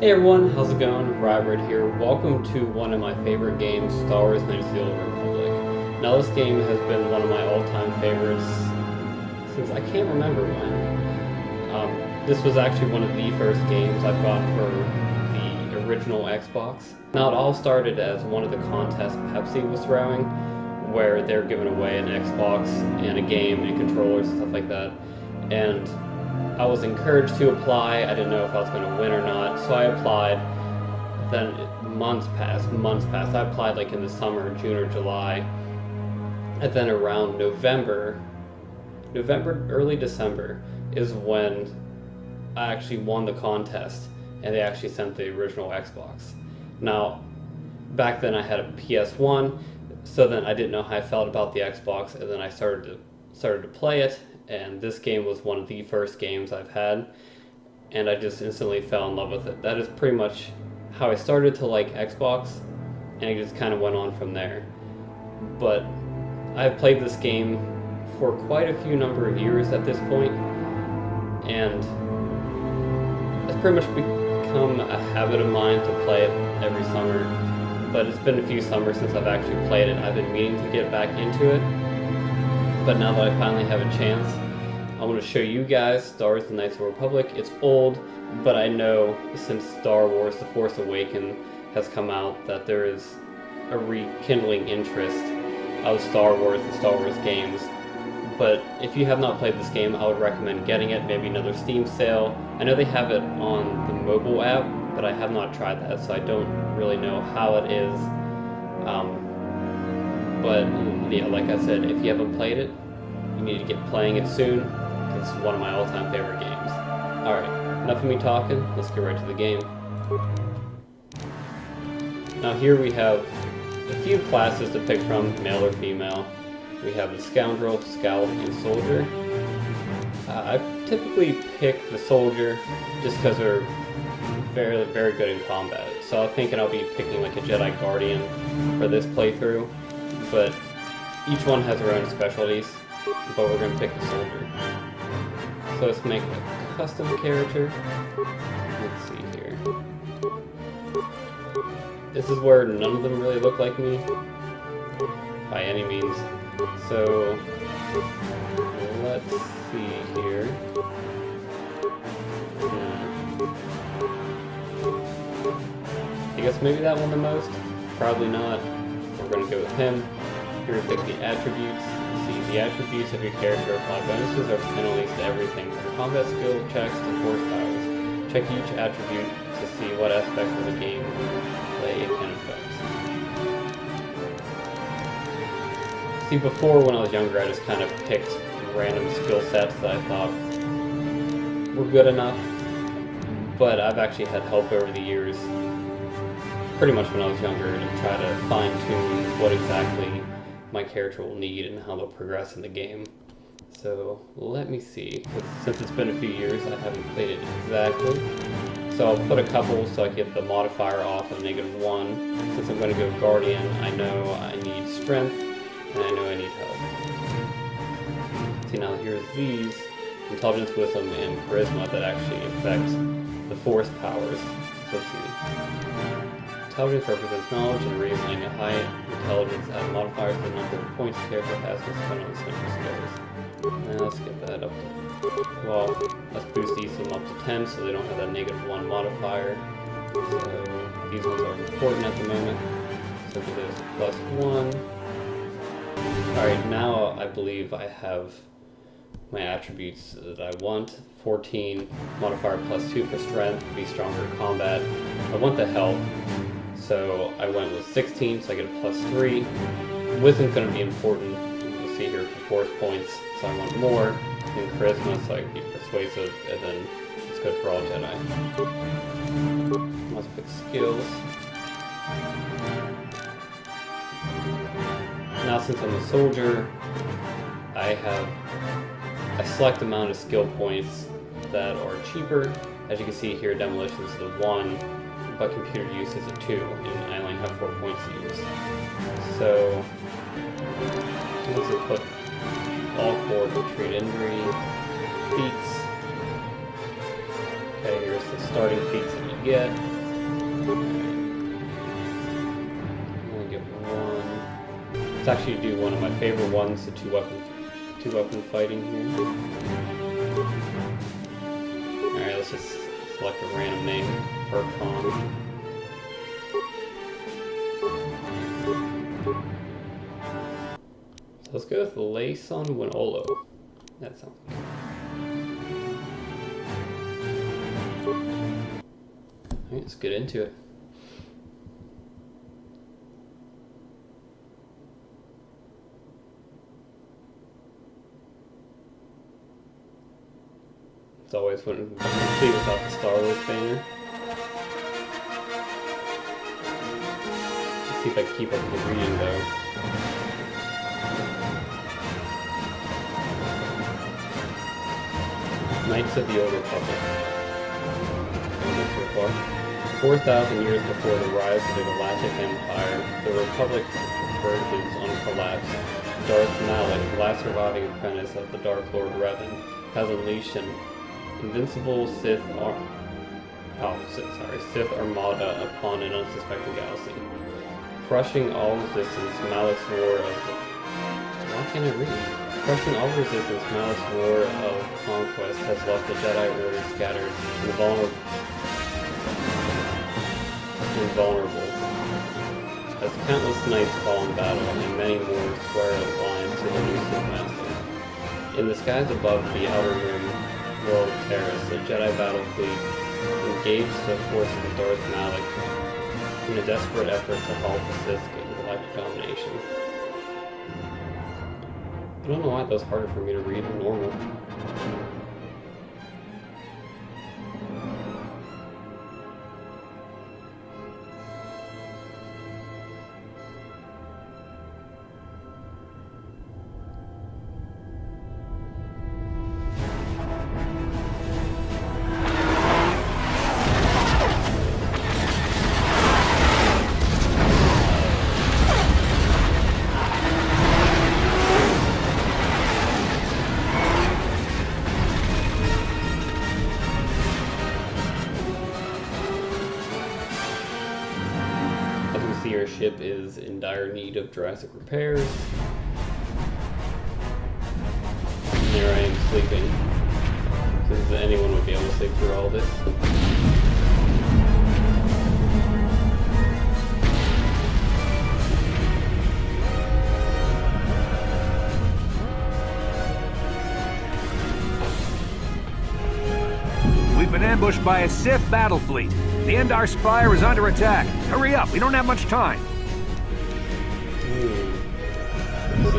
Hey everyone, how's it going? Rybird here. Welcome to one of my favorite games, Star Wars Knights of the Old Republic. Now this game has been one of my all-time favorites since I can't remember when. This was actually one of the first games I've got for the original Xbox. Now it all started as one of the contests Pepsi was throwing, where they're giving away an Xbox and a game and controllers and stuff like that. And I was encouraged to apply. I didn't know if I was going to win or not, so I applied. Then months passed. I applied like in the summer, June or July. And then around November, early December, is when I actually won the contest, and they actually sent the original Xbox. Now, back then I had a PS1, so then I didn't know how I felt about the Xbox, and then I started to play it. And this game was one of the first games I've had, and I just instantly fell in love with it. That is pretty much how I started to like Xbox, and it just kind of went on from there. But I've played this game for quite a few number of years at this point, and it's pretty much become a habit of mine to play it every summer. But it's been a few summers since I've actually played it. I've been meaning to get back into it. But now that I finally have a chance, I want to show you guys Star Wars The Knights of the Republic. It's old, but I know since Star Wars The Force Awakens has come out that there is a rekindling interest of Star Wars and Star Wars games. But if you have not played this game, I would recommend getting it, maybe another Steam sale. I know they have it on the mobile app, but I have not tried that, so I don't really know how it is. But yeah, like I said, if you haven't played it, you need to get playing it soon, because it's one of my all-time favorite games. Alright, enough of me talking, let's get right to the game. Now here we have a few classes to pick from, male or female. We have the Scoundrel, Scout, and Soldier. I typically pick the Soldier just because they're very, very good in combat. So I'm thinking I'll be picking like a Jedi Guardian for this playthrough. But each one has their own specialties, but we're going to pick the Soldier. So let's make a custom character. Let's see here. This is where none of them really look like me, by any means. So let's see here. I guess maybe that one the most? Probably not. We're going to go with him. Here we pick the attributes. See, the attributes of your character apply bonuses or penalties to everything from combat skill checks to force powers. Check each attribute to see what aspect of the game play it can affect. See, before when I was younger, I just kind of picked random skill sets that I thought were good enough, but I've actually had help over the years, pretty much when I was younger, to try to fine-tune what exactly my character will need and how they'll progress in the game. So let me see, since it's been a few years I haven't played it exactly. So I'll put a couple so I get the modifier off of -1. Since I'm going to go Guardian, I know I need Strength, and I know I need Health. See, now here's these, Intelligence, Wisdom, and Charisma that actually affect the Force powers. So let's see. Intelligence represents knowledge and reasoning. A high intelligence adds modifiers to the number of points the character has to spend on special skills. And let's get that up to, well, let's boost these them up to 10 so they don't have that -1 modifier. So these ones are important at the moment. So for this +1. Alright, now I believe I have my attributes that I want. 14 modifier +2 for strength, to be stronger in combat. I want the health. So I went with 16, so I get a +3. Wisdom's going to be important. You'll see here for force points, so I want more. And charisma, so I can be persuasive, and then it's good for all Jedi. Let's pick skills. Now since I'm a soldier, I have a select amount of skill points that are cheaper. As you can see here, demolition is the 1. But computer use is a 2, and I only have 4 points to use. So let's put all 4 to treat injury, feats, Okay, here's the starting feats that you get. I'm gonna get one. Let's actually do one of my favorite ones, the two weapon fighting here. Alright, let's just select a random name for Kong. So let's go with Layson Winolo. That sounds good. Alright, let's get into it. It's always when complete without the Star Wars banner. Let's see if I can keep up with the reading though. Knights of the Old Republic. So far. 4,000 years before the rise of the Galactic Empire, the Republic verges on collapse. Darth Malak, last surviving apprentice of the Dark Lord Revan, has unleashed an invincible Sith armada upon an unsuspecting galaxy. Crushing all resistance, Malak's war of... Why can't I read? Crushing all resistance, Malak's war of conquest has left the Jedi Order scattered and invulnerable. As countless knights fall in battle, and many more swear alliance to the new Sith Master. In the skies above the Outer Rim world of Terrace, the Jedi battle fleet engaged the forces of Darth Malak in a desperate effort to halt the Sith galactic domination. I don't know why that was harder for me to read than normal. Your ship is in dire need of drastic repairs. And there I am sleeping. Because anyone would be able to sleep through all this. We've been ambushed by a Sith battle fleet. The Endar Spire is under attack. Hurry up, we don't have much time.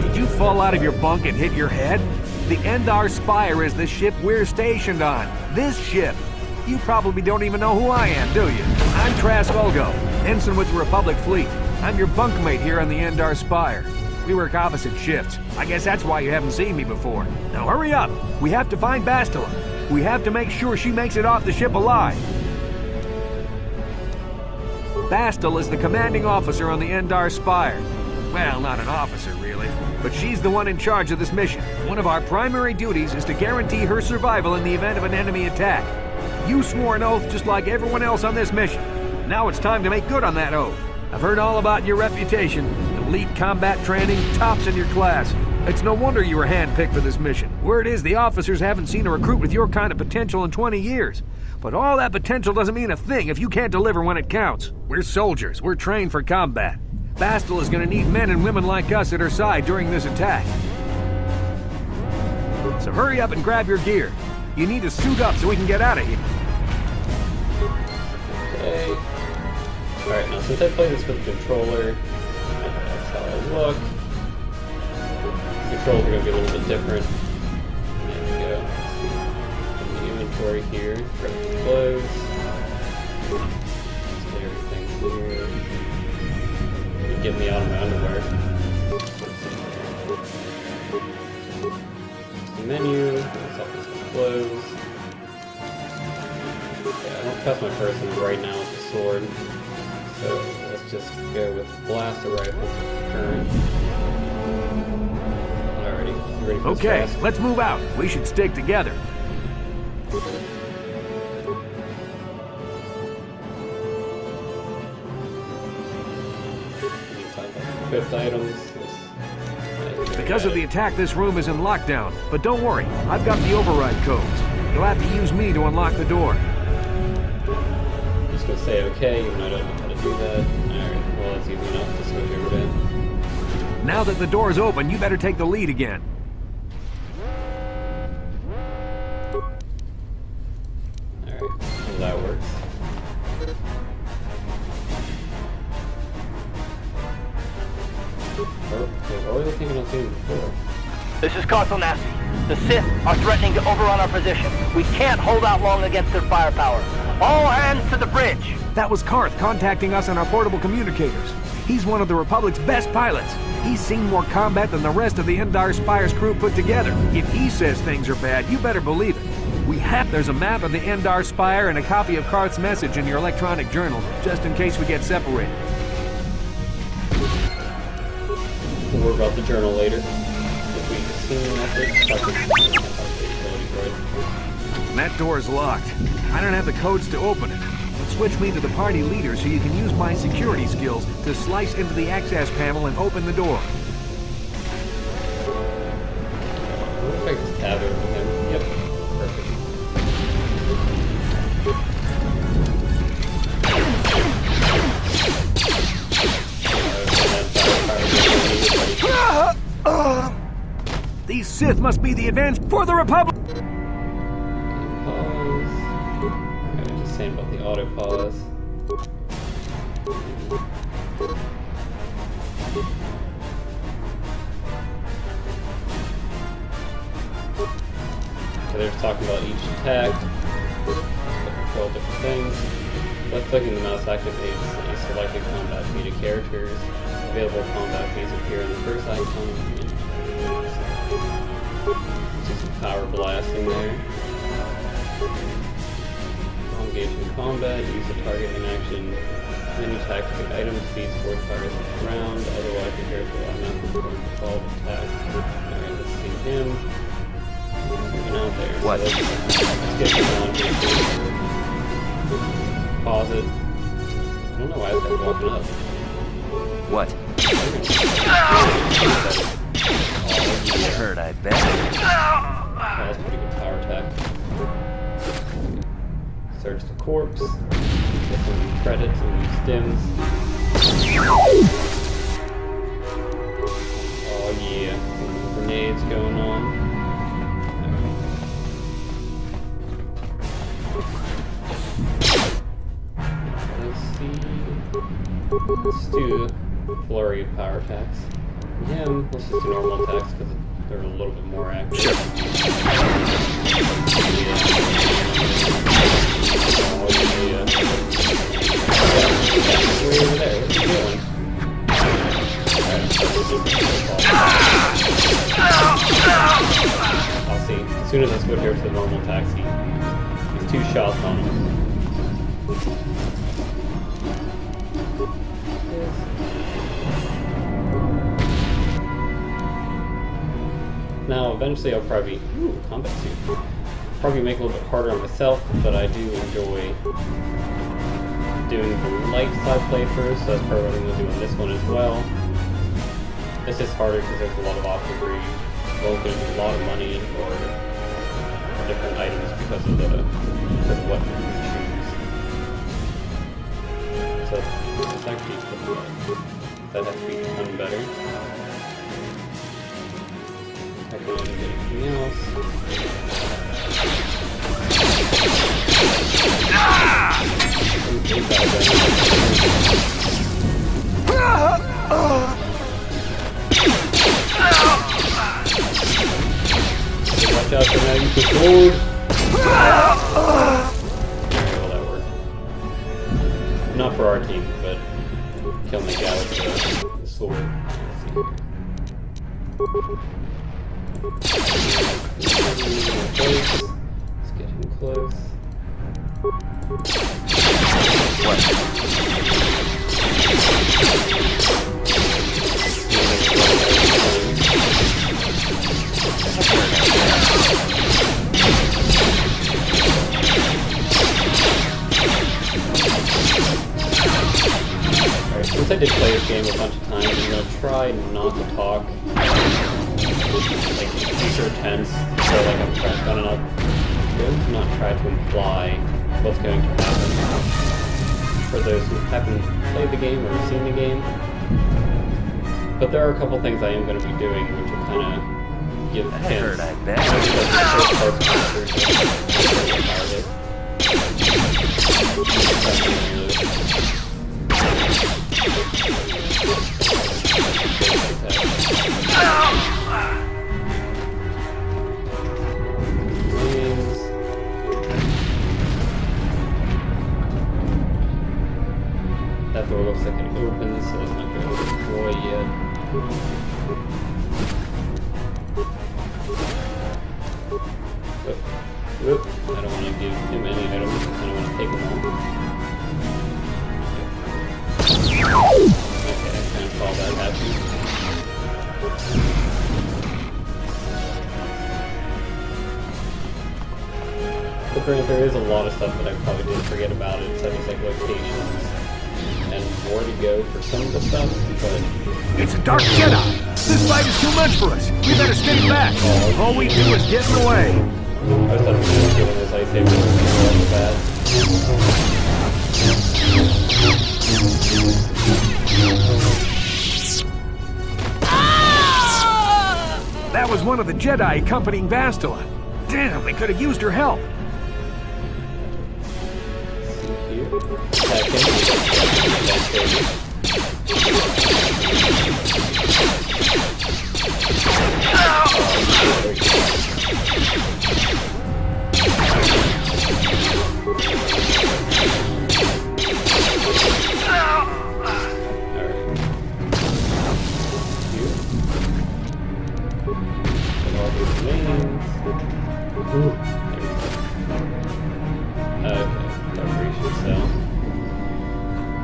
Did you fall out of your bunk and hit your head? The Endar Spire is the ship we're stationed on. This ship. You probably don't even know who I am, do you? I'm Trask, ensign with the Republic fleet. I'm your bunkmate here on the Endar Spire. We work opposite shifts. I guess that's why you haven't seen me before. Now hurry up. We have to find Bastila. We have to make sure she makes it off the ship alive. Bastila is the commanding officer on the Endar Spire. Well, not an officer, really, but she's the one in charge of this mission. One of our primary duties is to guarantee her survival in the event of an enemy attack. You swore an oath just like everyone else on this mission. Now it's time to make good on that oath. I've heard all about your reputation. Elite combat training, tops in your class. It's no wonder you were handpicked for this mission. Word is the officers haven't seen a recruit with your kind of potential in 20 years. But all that potential doesn't mean a thing if you can't deliver when it counts. We're soldiers. We're trained for combat. Bastila is going to need men and women like us at her side during this attack. So hurry up and grab your gear. You need to suit up so we can get out of here. Okay. Alright, now since I played this with the controller, that's how I look. The controls are going to be a little bit different. There we go. In the inventory here, grab the clothes. Let's get everything clear. Get me out of my underwear. The menu, let's open some clothes. Okay, I don't trust my person right now with the sword. So let's just go with blaster rifle current. Alrighty, you ready for this Okay, task? let's move out. We should stick together. equipped items. Because of the attack, this room is in lockdown. But don't worry, I've got the override codes. You'll have to use me to unlock the door. I'm just gonna say okay, even though I don't know how to do that. Alright, well that's easy enough to switch over to. Now that the door's open, you better take the lead again. Alright, well that works. What were they thinking of doing before? This is Carthonasi. The Sith are threatening to overrun our position. We can't hold out long against their firepower. All hands to the bridge! That was Karth contacting us on our portable communicators. He's one of the Republic's best pilots. He's seen more combat than the rest of the Endar Spire's crew put together. If he says things are bad, you better believe it. There's a map of the Endar Spire and a copy of Karth's message in your electronic journal, just in case we get separated. We'll worry about the journal later. If we see the message, That door's locked. I don't have the codes to open it. But switch me to the party leader so you can use my security skills to slice into the access panel and open the door. Looks like it's tab over him. Yep, perfect. These Sith must be the advance for the Republic! Pause. I was just saying about the auto pause. So they're talking about each attack. Control different things. Left clicking the mouse activates a selected combat feed of characters. Available combat feeds appear in the first icon. See some power blasting there. Engaging combat, use the target in action. Many tactical items, feeds 4 targets each round. Otherwise, the character will automatically perform default attack. Alright, let's see him. Moving out there. What? So let's get him on. Pause it. I don't know why it's like walking up. What? You heard, I bet. That's pretty good power attack. Search the corpse. Get some credits and stims. Oh yeah, some grenades going on. Let's see. Let's do a flurry of power attacks. Him, let's just do normal attacks because they're a little bit more accurate. Sure. Oh, yeah. Way over there, what's he doing? I'll see. As soon as I switch here to the normal attacks, he's 2 shots on him. Now, eventually I'll probably... Ooh, combat suit. Probably make it a little bit harder on myself, but I do enjoy doing the light side playthroughs, so that's probably what I'm going to do on this one as well. It's just harder because there's a lot of options where you won't get a lot of money or different items because of what you choose. So it's actually pretty that has to be done better. I can only get anything else. Watch out for now, you can forward. Alright, well that worked. Not for our team, but kill my guy with the sword. Let's get him close. Alright, since I did play this game a bunch of times, I'm gonna try not to talk like future tense. So like I'm going to not try to imply what's going to happen for those who haven't played the game or seen the game. But there are a couple things I am going to be doing which will kind of give hints. That hurt, I bet. That door looks like it opens, so it's not going to destroy yet. Whoop. I don't want to give him any items, I kind of want to take them all. Okay, I kind of saw that happen. But granted, there is a lot of stuff that I probably did forget about it, such as like locations and more to go for some of the stuff, but... It's a dark Jedi! This fight is too much for us! We better stay back! All we do is get in the way! I was thought it was killing this lightsaber off the bat. That was one of the Jedi accompanying Bastila. Damn, they could have used her help.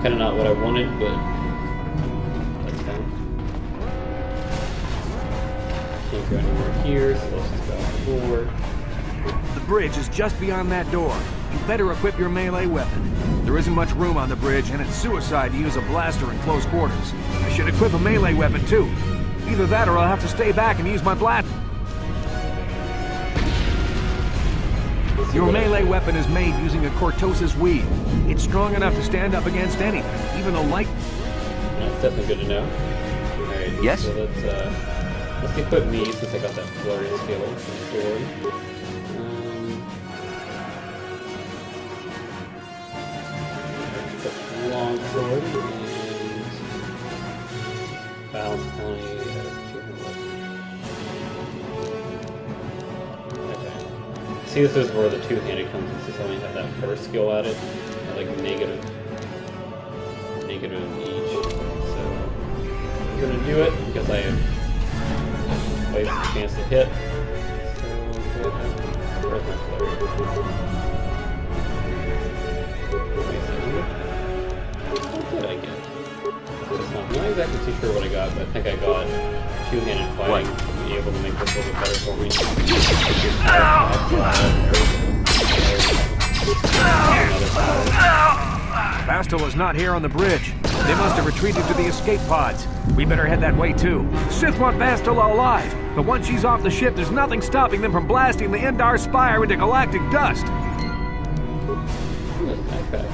Kind of not what I wanted, but that's fine. Can't go anywhere here, so let's just go out the door. The bridge is just beyond that door. You better equip your melee weapon. There isn't much room on the bridge, and it's suicide to use a blaster in close quarters. I should equip a melee weapon, too. Either that or I'll have to stay back and use my blaster. Your melee weapon is made using a Cortosis weave. It's strong enough to stand up against anything, even a light... That's definitely good to know. Alright, yes? So let's equip me since I got that flurry skill from sword. Long sword and balance penalty of 200. Okay. See, this is where the two-handed comes in, since I only have that first skill added, like negative each. So I'm gonna do it because I have twice the chance to hit. So where's my flurry? What did I get? I'm not exactly too sure what I got, but I think I got two-handed fighting to be able to make this a little bit better for me. Bastila's not here on the bridge. They must have retreated to the escape pods. We better head that way too. The Sith want Bastila alive, but once she's off the ship, there's nothing stopping them from blasting the Endar Spire into galactic dust. There's a backpack.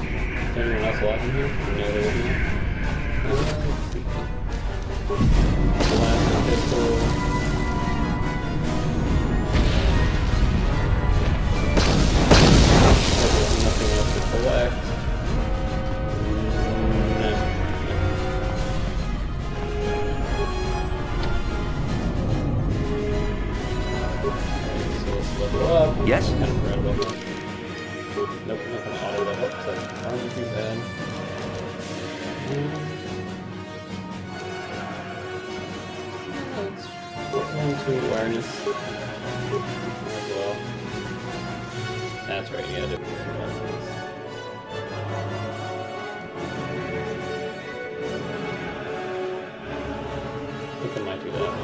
Is there anyone else alive in here? No, there isn't. Let's see. Blaster pistol. There's nothing else to collect. No. So let's level up. Yes? Kind of forgot about that. Nope, not gonna auto that up, so armor too bad. Let's put one to awareness as well. That's right, yeah, I did put some awareness. I think I might do that one.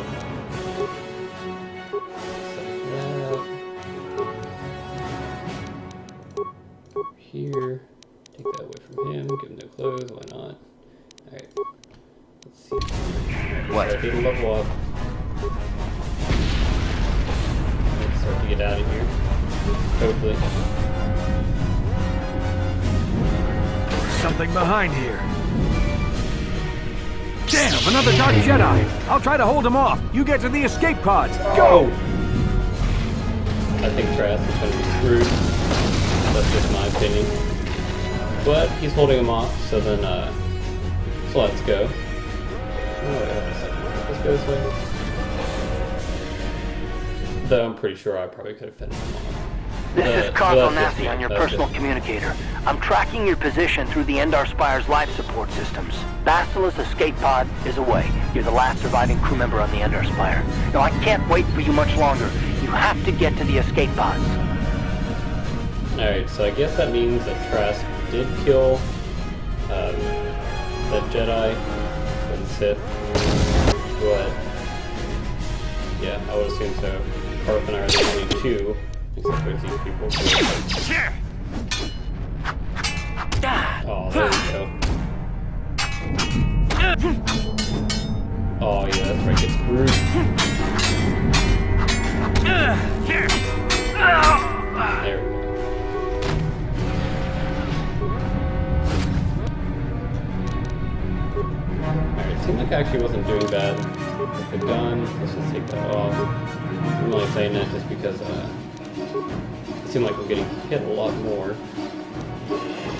Here, take that away from him, give him no clothes, why not? Alright, Let's see. What? I need to level up. Let's start to get out of here. Hopefully. Something behind here. Damn, another Dark Jedi! I'll try to hold him off. You get to the escape pods. Go! I think Trask is going to be screwed. That's just my opinion. But he's holding him off, so then, so let's go. Oh, wait, hold on a second. Let's go this way. Though I'm pretty sure I probably could have finished him off. This is Carl Nassi on your personal communicator. I'm tracking your position through the Endar Spire's life support systems. Bastila's escape pod is away. You're the last surviving crew member on the Endar Spire. Now, I can't wait for you much longer. You have to get to the escape pods. Alright, so I guess that means that Trask did kill that Jedi or the Sith. But yeah, I would assume so. Carth and I are the only two, except for these people. Oh, there we go. Oh yeah, that's right, get screwed. There we go. Alright, seemed like I actually wasn't doing bad with the gun. Let's just take that off. I'm only saying that just because it seemed like I'm getting hit a lot more.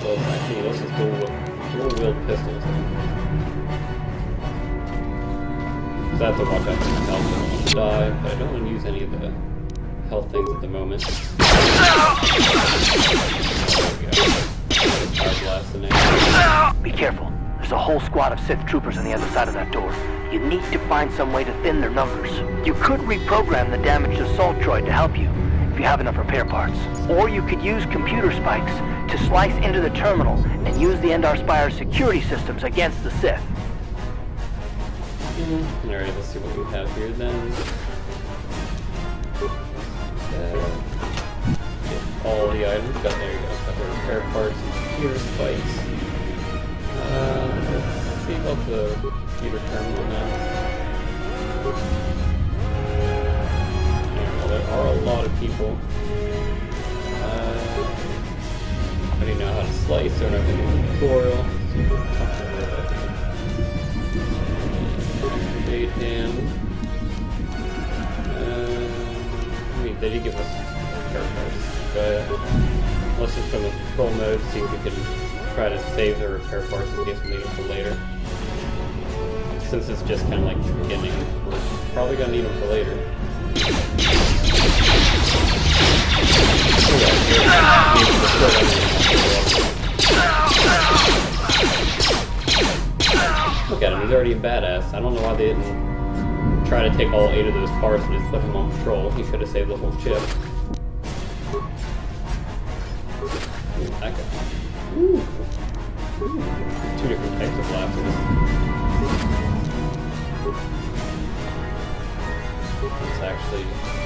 So actually, let's just dual-wield pistols. Because I have to watch out for my health. I don't want to die, but I don't want to use any of the health things at the moment. There we go. Power blast in there. Be careful. There's a whole squad of Sith troopers on the other side of that door. You need to find some way to thin their numbers. You could reprogram the damaged assault droid to help you, if you have enough repair parts. Or you could use computer spikes to slice into the terminal and use the Endar Spire security systems against the Sith. Alright, let's see what we have here then. Get all the items. There you go. Got the repair parts and computer spikes. Let's see about the computer terminal now. Well, there are a lot of people. I don't know how to slice or anything in the tutorial. Activate him. I mean, they did give us repair parts, but let's just put them in control mode, see if we can try to save the repair parts in case we need them for later. Since it's just kind of like the beginning, we're probably going to need them for later. Look at him, he's already a badass. I don't know why they didn't try to take all 8 of those parts and just put him on patrol. He could have saved the whole ship. Ooh, that guy. Ooh. Ooh. 2 different types of blasters.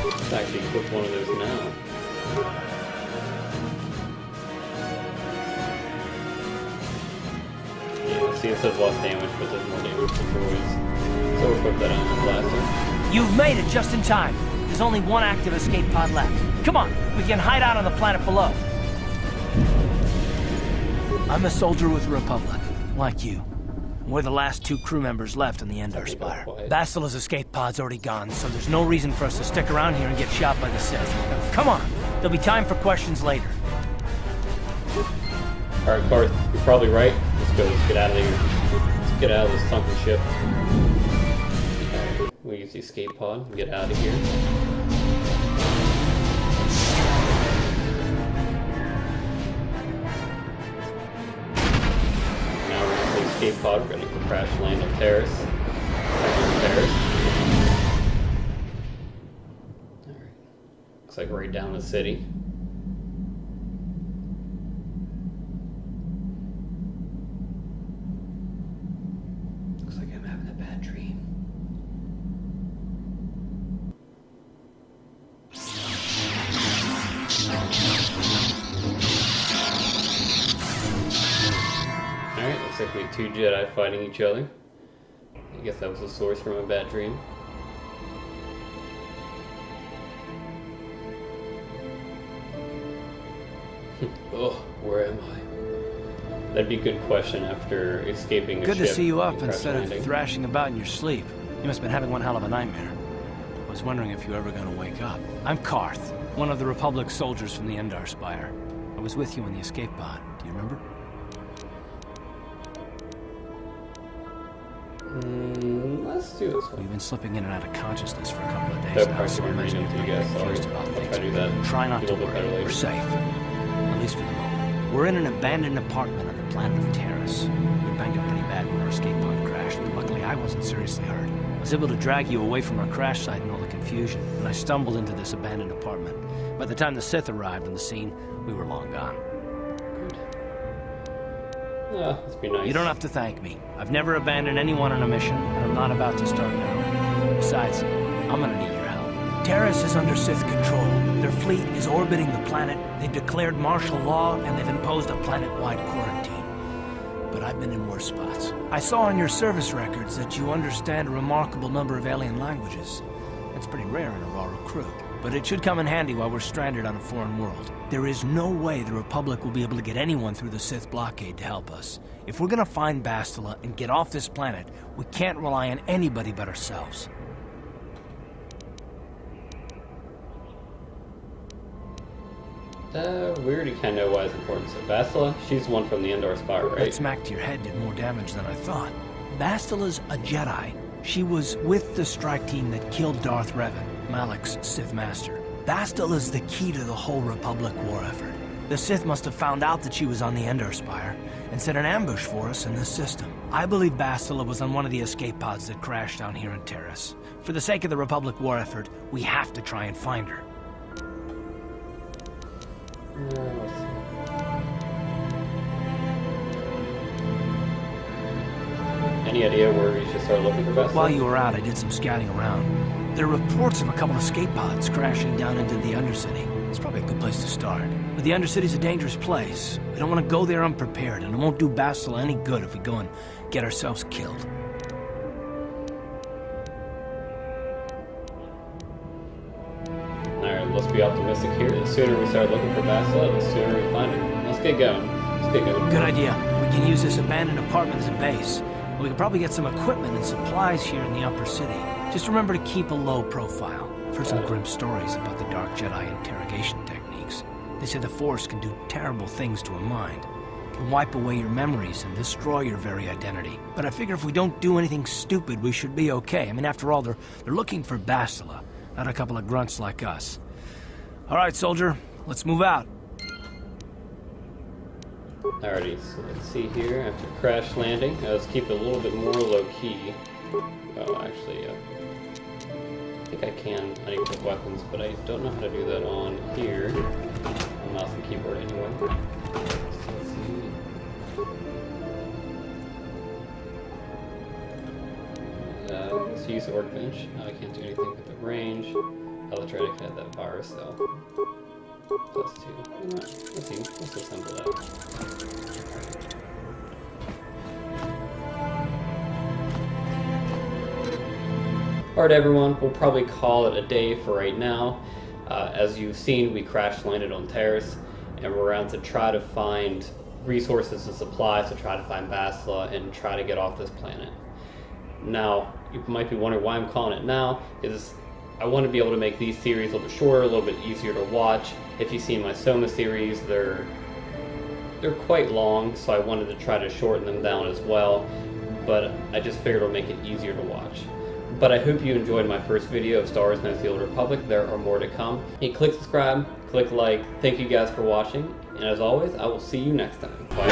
Let's actually equip one of those now. Yeah, see it says less damage, but there's more damage to droids. So we'll equip that on the blaster. You've made it just in time. There's only one active escape pod left. Come on, we can hide out on the planet below. I'm a soldier with the Republic, like you. We're the last 2 crew members left on the Endar Spire. Bastila's escape pod's already gone, so there's no reason for us to stick around here and get shot by the Sith. Now, come on, there'll be time for questions later. Alright, Carth, you're probably right. Let's go, let's get out of here. Let's get out of this sunken ship. Alright, we'll use the escape pod and get out of here. Escape pod, we're going to crash land on Terrace. Alright. Looks like right down the city. Looks like I'm having a bad dream. Alright, looks like we have 2 Jedi fighting each other. I guess that was the source from a bad dream. Oh, where am I? That'd be a good question after escaping a ship. Good to see you up and crash instead landing. of thrashing about in your sleep. You must have been having one hell of a nightmare. I was wondering if you were ever going to wake up. I'm Karth, one of the Republic soldiers from the Endar Spire. I was with you in the escape pod. Do you remember? Let's do this one. We've been slipping in and out of consciousness for a couple of days That now, part so I should be imagine reading you're to you pretty guys. confused Sorry. about I'll things. try to do that Try not a to little bit better worry. later. We're safe. At least for the moment. We're in an abandoned apartment on the planet of Terrace. We were banged up pretty bad when our escape pod crashed, but luckily I wasn't seriously hurt. I was able to drag you away from our crash site and all the confusion, and I stumbled into this abandoned apartment. By the time the Sith arrived on the scene, we were long gone. Ah, must be nice. You don't have to thank me. I've never abandoned anyone on a mission, and I'm not about to start now. Besides, I'm gonna need your help. Terrace is under Sith control. Their fleet is orbiting the planet. They've declared martial law, and they've imposed a planet-wide quarantine. But I've been in worse spots. I saw on your service records that you understand a remarkable number of alien languages. That's pretty rare in a raw recruit. But it should come in handy while we're stranded on a foreign world. There is no way the Republic will be able to get anyone through the Sith blockade to help us. If we're gonna find Bastila and get off this planet, we can't rely on anybody but ourselves. We already kind of know why it's important. So Bastila, she's the one from the Endar Spire, right? That smack to your head did more damage than I thought. Bastila's a Jedi. She was with the strike team that killed Darth Revan, Malak's Sith master. Bastila's the key to the whole Republic war effort. The Sith must have found out that she was on the Endar Spire and set an ambush for us in this system. I believe Bastila was on one of the escape pods that crashed down here in Terrace. For the sake of the Republic war effort, we have to try and find her. Let's see. Any idea where we should start looking for Bastila? While you were out, I did some scouting around. There are reports of a couple of escape pods crashing down into the Undercity. It's probably a good place to start. But the Undercity's a dangerous place. We don't want to go there unprepared, and it won't do Bastila any good if we go and get ourselves killed. Alright, let's be optimistic here. The sooner we start looking for Bastila, the sooner we find her. Let's get going. Let's get going. Good idea. We can use this abandoned apartment as a base. We could probably get some equipment and supplies here in the upper city. Just remember to keep a low profile. I've heard some grim stories about the Dark Jedi interrogation techniques. They say the Force can do terrible things to a mind. It can wipe away your memories and destroy your very identity. But I figure if we don't do anything stupid, we should be okay. I mean, after all, they're looking for Bastila, not a couple of grunts like us. All right, soldier, let's move out. Alrighty, so let's see here. After crash landing, let's keep it a little bit more low-key. Oh, actually, I think I can unequip weapons, but I don't know how to do that on here. On mouse and keyboard anyway. So let's see. Let's use the workbench. I can't do anything with the range. Electronic had that virus though. +2. You know what? Let's see. Let's assemble that. Alright everyone, we'll probably call it a day for right now. As you've seen, we crash landed on Terrace, and we're around to try to find resources and supplies to try to find Bastila and try to get off this planet. Now, you might be wondering why I'm calling it now, is I want to be able to make these series a little bit shorter, a little bit easier to watch. If you've seen my Soma series, they're quite long, so I wanted to try to shorten them down as well, but I just figured it'll make it easier to watch. But I hope you enjoyed my first video of Star Wars Knights of the Old Republic. There are more to come. Hey, click subscribe, click like. Thank you guys for watching, and as always, I will see you next time. Bye.